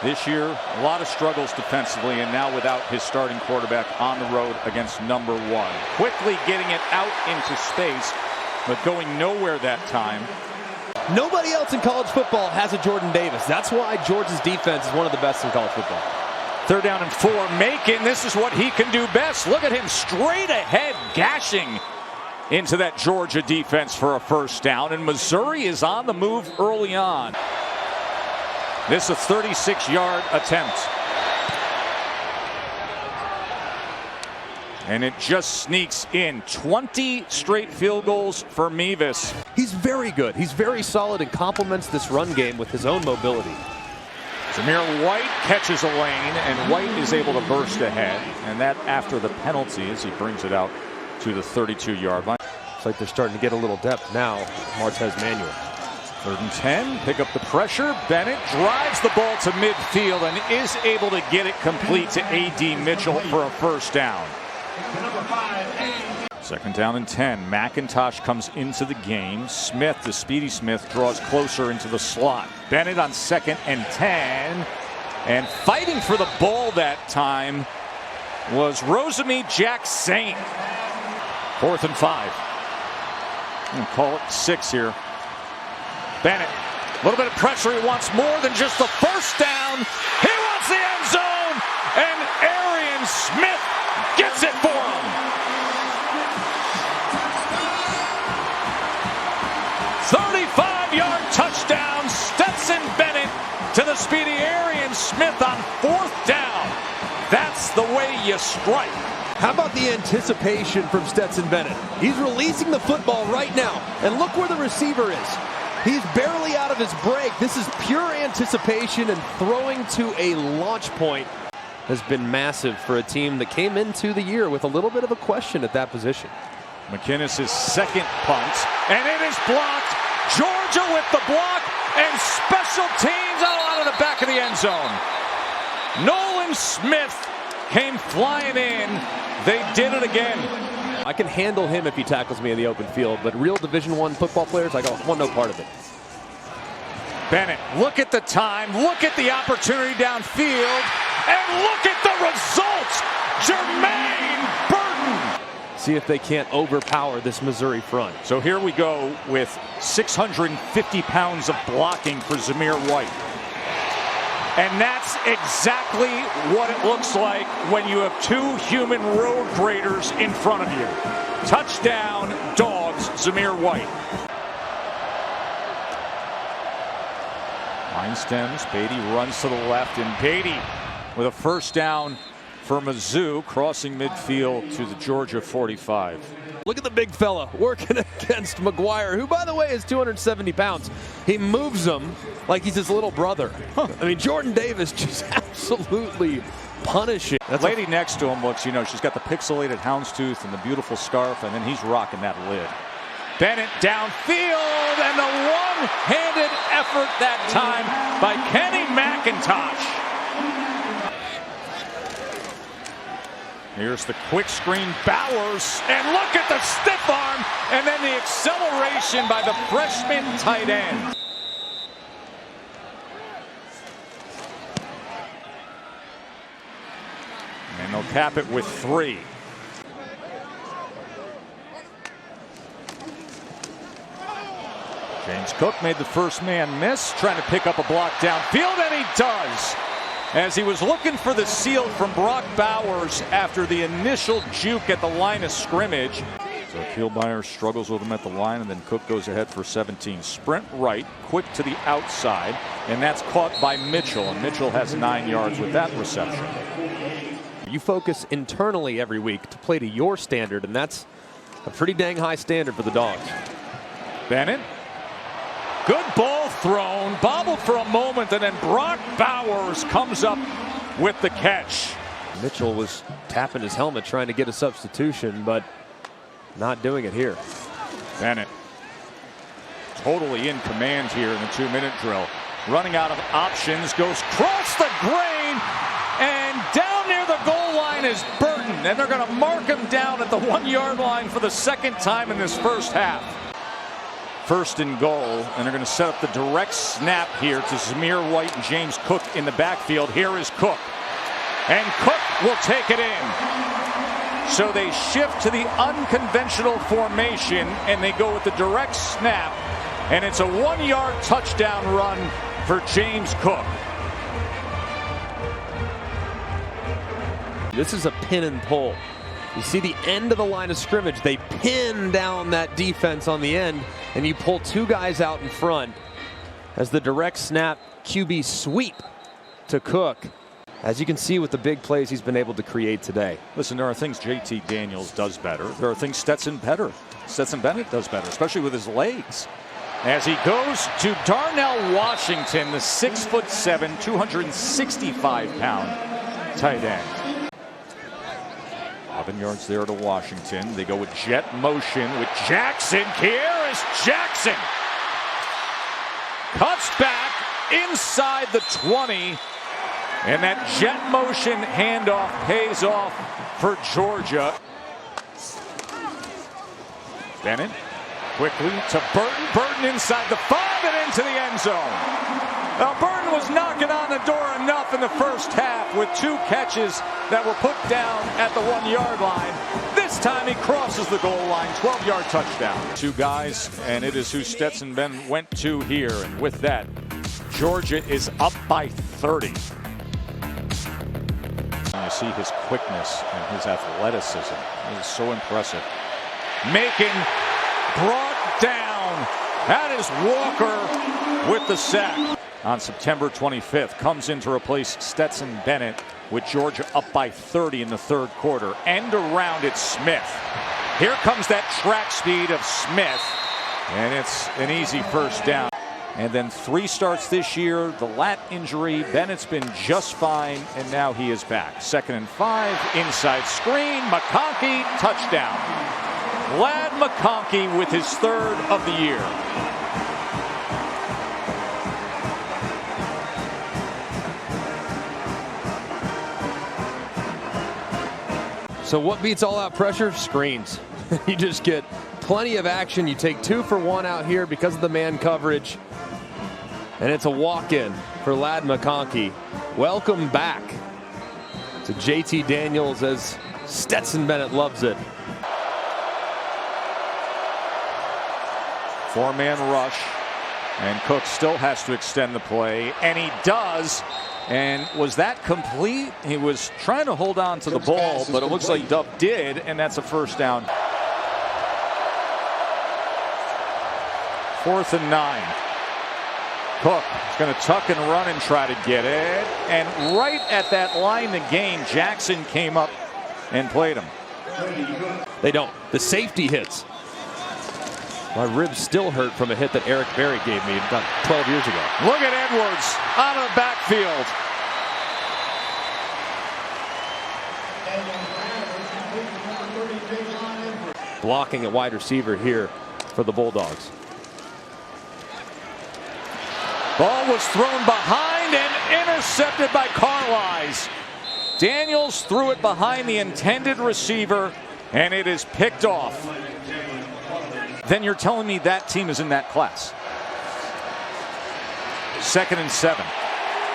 This year, a lot of struggles defensively, and now without his starting quarterback on the road against number one. Quickly getting it out into space, but going nowhere that time. Nobody else in college football has a Jordan Davis. That's why Georgia's defense is one of the best in college football. 3rd down and 4. Macon, this is what he can do best. Look at him straight ahead, gashing into that Georgia defense for a 1st down. And Missouri is on the move early on. This is a 36-yard attempt. And it just sneaks in. 20 straight field goals for Mevis. He's very good. He's very solid and complements this run game with his own mobility. Zamir White catches a lane, and White is able to burst ahead. And that after the penalty as he brings it out to the 32-yard line. It's like they're starting to get a little depth now. Martez Manuel. 3rd and 10, pick up the pressure. Bennett drives the ball to midfield and is able to get it complete to A.D. Mitchell for a 1st down. 2nd down and 10. McIntosh comes into the game. Smith, the speedy Smith, draws closer into the slot. Bennett on 2nd and 10. And fighting for the ball that time was Rosemy Jack Saint. 4th and 5. We'll call it 6 here. Bennett, a little bit of pressure. He wants more than just the 1st down. He wants the end zone, and Arian Smith gets it for him. 35-yard touchdown. Stetson Bennett to the speedy Arian Smith on 4th down. That's the way you strike. How about the anticipation from Stetson Bennett? He's releasing the football right now, and look where the receiver is. He's barely out of his break. This is pure anticipation, and throwing to a launch point has been massive for a team that came into the year with a little bit of a question at that position. McInnes' 2nd punt, and it is blocked. Georgia with the block, and special teams out of the back of the end zone. Nolan Smith came flying in. They did it again. I can handle him if he tackles me in the open field, but real Division I football players, I want no part of it. Bennett, look at the time, look at the opportunity downfield, and look at the results. Jermaine Burton. See if they can't overpower this Missouri front. So here we go with 650 pounds of blocking for Zamir White. And that's exactly what it looks like when you have 2 human road graders in front of you. Touchdown, Dogs, Zamir White. Line stems, Beatty runs to the left, and Beatty with a 1st down for Mizzou, crossing midfield to the Georgia 45. Look at the big fella working against McGuire, who, by the way, is 270 pounds. He moves him like he's his little brother. I mean, Jordan Davis just absolutely punishing. That lady next to him looks, she's got the pixelated houndstooth and the beautiful scarf, and then he's rocking that lid. Bennett downfield, and the one-handed effort that time by Kenny McIntosh. Here's the quick screen, Bowers, and look at the stiff arm, and then the acceleration by the freshman tight end. And they'll cap it with 3. James Cook made the 1st man miss, trying to pick up a block downfield, and he does. As he was looking for the seal from Brock Bowers after the initial juke at the line of scrimmage. So Kielmeyer struggles with him at the line, and then Cook goes ahead for 17. Sprint right, quick to the outside, and that's caught by Mitchell. And Mitchell has 9 yards with that reception. You focus internally every week to play to your standard, and that's a pretty dang high standard for the Dogs. Bennett. Good ball thrown, bobbled for a moment, and then Brock Bowers comes up with the catch. Mitchell was tapping his helmet trying to get a substitution, but not doing it here. Bennett totally in command here in the 2-minute drill. Running out of options, goes cross the grain, and down near the goal line is Burton, and they're going to mark him down at the 1-yard line for the 2nd time in this 1st half. First and goal, and they're going to set up the direct snap here to Zamir White and James Cook in the backfield. Here is Cook, and Cook will take it in. So they shift to the unconventional formation, and they go with the direct snap, and it's a 1-yard touchdown run for James Cook. This is a pin and pull. You see the end of the line of scrimmage. They pin down that defense on the end, and you pull two guys out in front as the direct snap QB sweep to Cook. As you can see with the big plays he's been able to create today. Listen, there are things JT Daniels does better. There are things Stetson Bennett does better, especially with his legs. As he goes to Darnell Washington, the 6'7", 265-pound tight end. 11 yards there to Washington. They go with jet motion with Jackson. Kearis Jackson cuts back inside the 20. And that jet motion handoff pays off for Georgia. Bennett quickly to Burton. Burton inside the 5 and into the end zone. Now Burton was knocking on the door enough in the first half with 2 catches that were put down at the 1-yard line. This time he crosses the goal line, 12-yard touchdown. 2 guys, and it is who Stetson Bennett went to here. And with that, Georgia is up by 30. You see his quickness and his athleticism. It is so impressive. Brought down. That is Walker with the sack. On September 25th, comes in to replace Stetson Bennett with Georgia up by 30 in the 3rd quarter. End around it, Smith. Here comes that track speed of Smith, and it's an easy first down. And then 3 starts this year, the lat injury. Bennett's been just fine, and now he is back. 2nd and 5, inside screen, McConkey, touchdown. Ladd McConkey with his 3rd of the year. So what beats all out pressure? Screens. You just get plenty of action. You take 2 for 1 out here because of the man coverage. And it's a walk-in for Ladd McConkey. Welcome back to JT Daniels as Stetson Bennett loves it. 4-man rush, and Cook still has to extend the play, and he does. And was that complete? He was trying to hold on to the ball, but it looks like Dub did, and that's a first down. 4th and 9. Cook is going to tuck and run and try to get it. And right at that line to gain, Jackson came up and played him. They don't. The safety hits. My ribs still hurt from a hit that Eric Berry gave me about 12 years ago. Look at Edwards out of the backfield. Blocking at wide receiver here for the Bulldogs. Ball was thrown behind and intercepted by Carlisle. Daniels threw it behind the intended receiver, and it is picked off. Then you're telling me that team is in that class. 2nd and 7.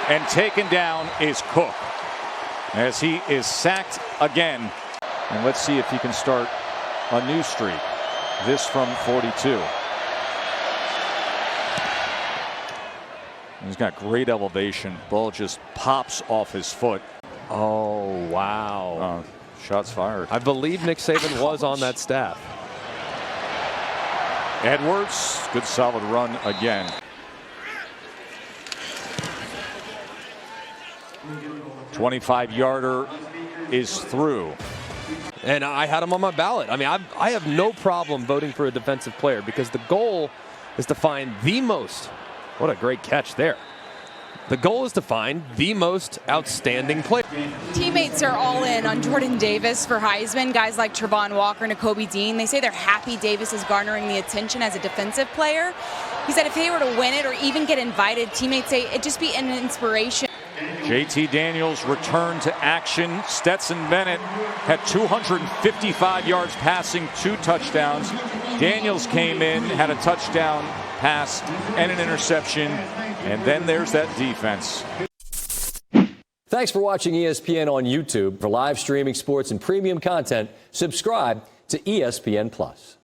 And taken down is Cook as he is sacked again. And let's see if he can start a new streak. This from 42. He's got great elevation. Ball just pops off his foot. Oh, wow. Shots fired. I believe Nick Saban was on that staff. Edwards, good solid run again. 25-yarder is through. And I had him on my ballot. I mean, I have no problem voting for a defensive player because the goal is to find the most. What a great catch there. The goal is to find the most outstanding player. Teammates are all in on Jordan Davis for Heisman. Guys like Trevon Walker and Nakobe Dean, they say they're happy Davis is garnering the attention as a defensive player. He said if he were to win it or even get invited, teammates say it'd just be an inspiration. JT Daniels returned to action. Stetson Bennett had 255 yards passing, 2 touchdowns. Daniels came in, had a touchdown pass and an interception, and then there's that defense. Thanks for watching ESPN on YouTube. For live streaming sports and premium content, subscribe to ESPN+.